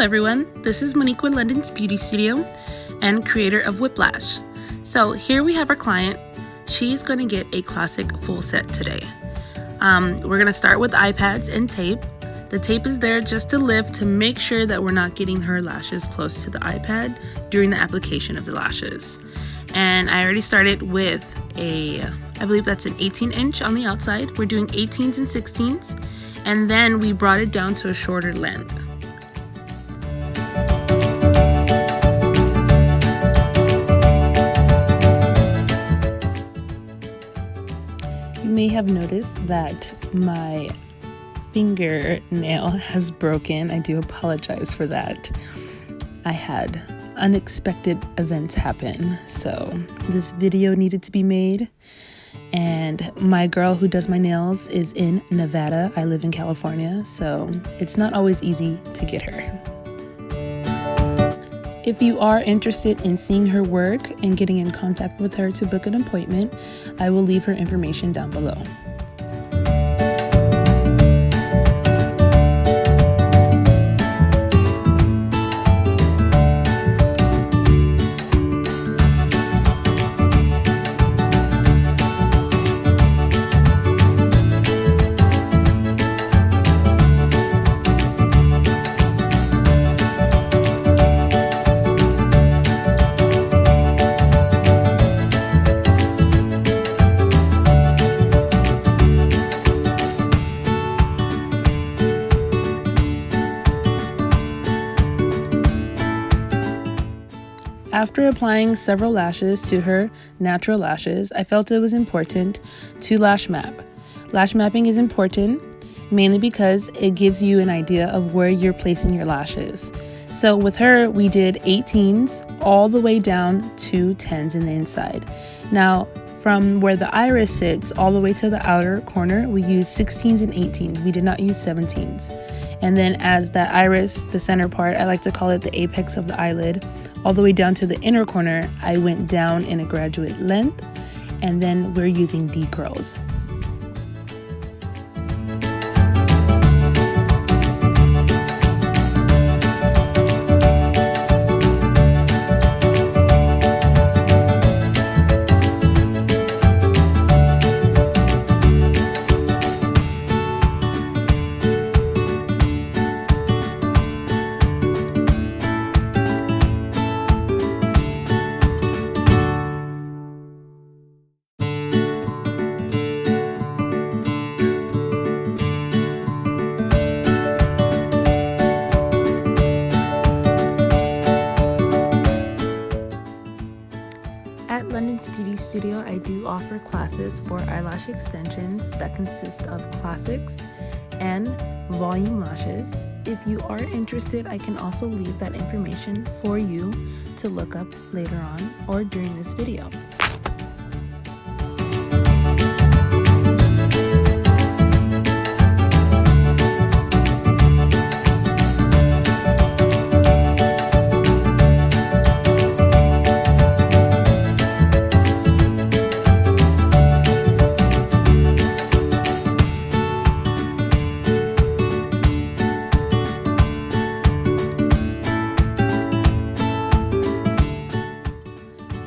everyone, this is Monique with London's Beauty Studio and creator of Whiplash. So here we have our client. She's going to get a classic full set today. We're going to start with iPads and tape. The tape is there just to lift to make sure that we're not getting her lashes close to the iPad during the application of the lashes. And I already started with I believe that's an 18-inch on the outside. We're doing 18s and 16s, and then we brought it down to a shorter length. You may have noticed that my fingernail has broken. I do apologize for that. I had unexpected events happen, so this video needed to be made. And my girl who does my nails is in Nevada. I live in California, so it's not always easy to get her. If you are interested in seeing her work and getting in contact with her to book an appointment, I will leave her information down below. After applying several lashes to her natural lashes, I felt it was important to lash map. Lash mapping is important mainly because it gives you an idea of where you're placing your lashes. So with her, we did 18s all the way down to 10s in the inside. Now, from where the iris sits all the way to the outer corner, we used 16s and 18s. We did not use 17s. And then as that iris, the center part, I like to call it the apex of the eyelid, all the way down to the inner corner, I went down in a graduate length, and then we're using D-curls. At London's Beauty Studio, I do offer classes for eyelash extensions that consist of classics and volume lashes. If you are interested, I can also leave that information for you to look up later on or during this video.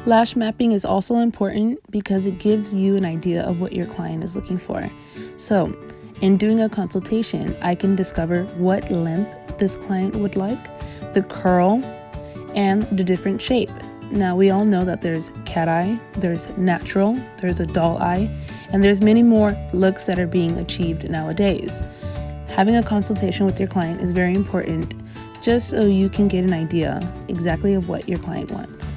Lash mapping is also important because it gives you an idea of what your client is looking for. So, in doing a consultation, I can discover what length this client would like, the curl, and the different shape. Now, we all know that there's cat eye, there's natural, there's a doll eye, and there's many more looks that are being achieved nowadays. Having a consultation with your client is very important just so you can get an idea exactly of what your client wants.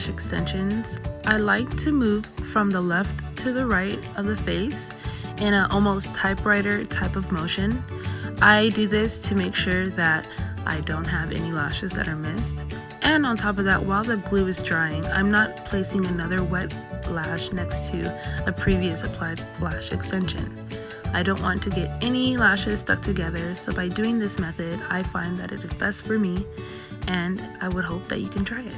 eyelash extensions, I like to move from the left to the right of the face in an almost typewriter type of motion. I do this to make sure that I don't have any lashes that are missed. And on top of that, while the glue is drying, I'm not placing another wet lash next to a previous applied lash extension. I don't want to get any lashes stuck together, so by doing this method, I find that it is best for me, and I would hope that you can try it.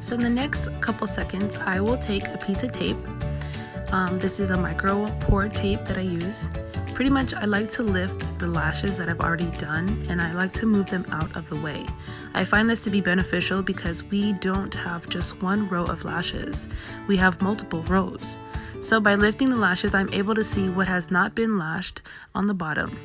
So in the next couple seconds, I will take a piece of tape. This is a micro pour tape that I use. Pretty much I like to lift the lashes that I've already done, and I like to move them out of the way. I find this to be beneficial because we don't have just one row of lashes. We have multiple rows. So by lifting the lashes, I'm able to see what has not been lashed on the bottom.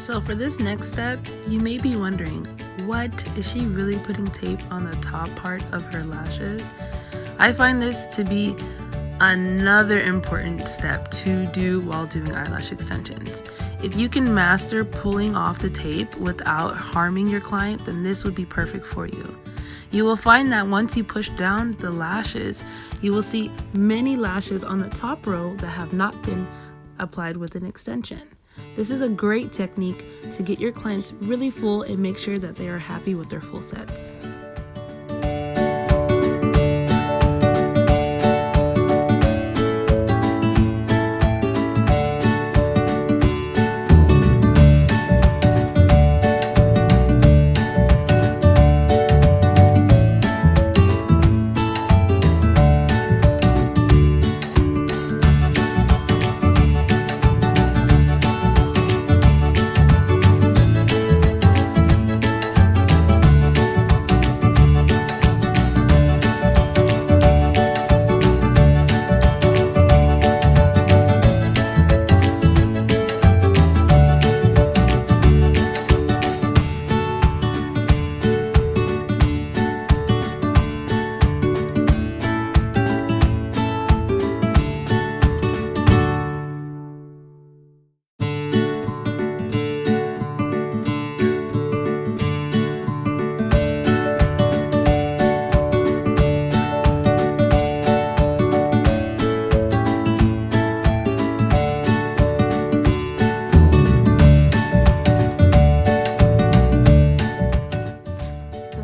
So for this next step, you may be wondering, what is she really putting tape on the top part of her lashes? I find this to be another important step to do while doing eyelash extensions. If you can master pulling off the tape without harming your client, then this would be perfect for you. You will find that once you push down the lashes, you will see many lashes on the top row that have not been applied with an extension. This is a great technique to get your clients really full and make sure that they are happy with their full sets.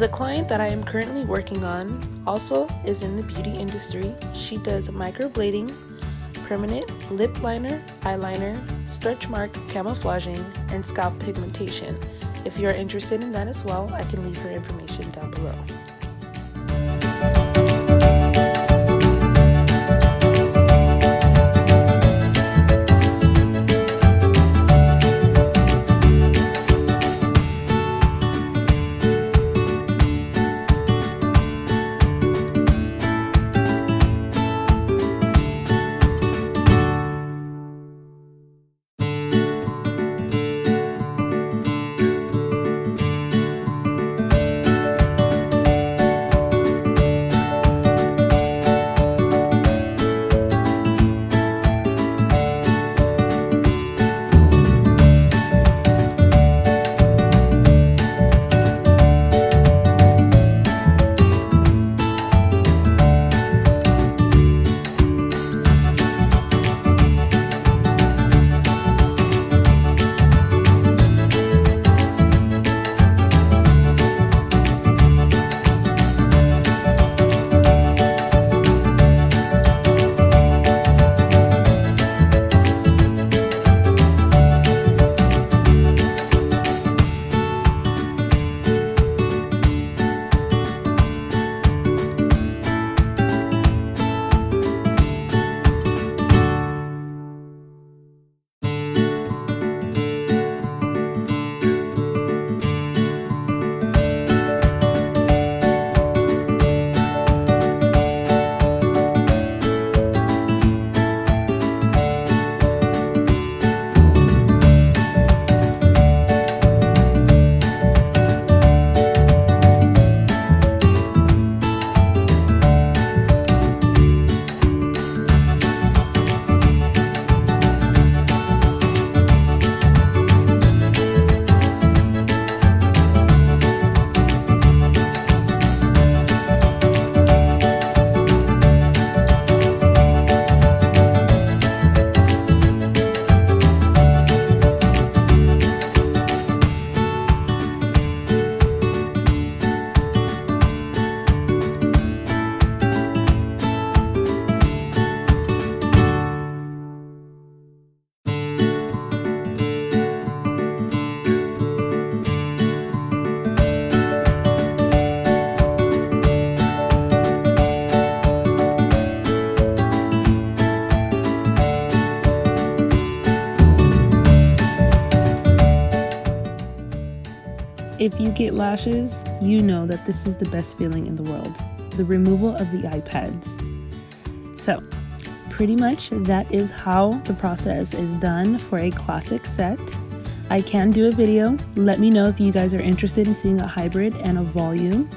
The client that I am currently working on also is in the beauty industry. She does microblading, permanent lip liner, eyeliner, stretch mark camouflaging, and scalp pigmentation. If you are interested in that as well, I can leave her information down below. If you get lashes, you know that this is the best feeling in the world, the removal of the eye pads. So, pretty much that is how the process is done for a classic set. I can do a video. Let me know if you guys are interested in seeing a hybrid and a volume.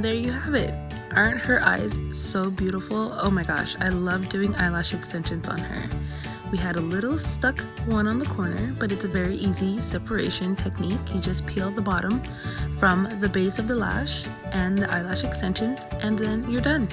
There you have it. Aren't her eyes so beautiful? Oh my gosh, I love doing eyelash extensions on her. We had a little stuck one on the corner, but it's a very easy separation technique. You just peel the bottom from the base of the lash and the eyelash extension, and then you're done.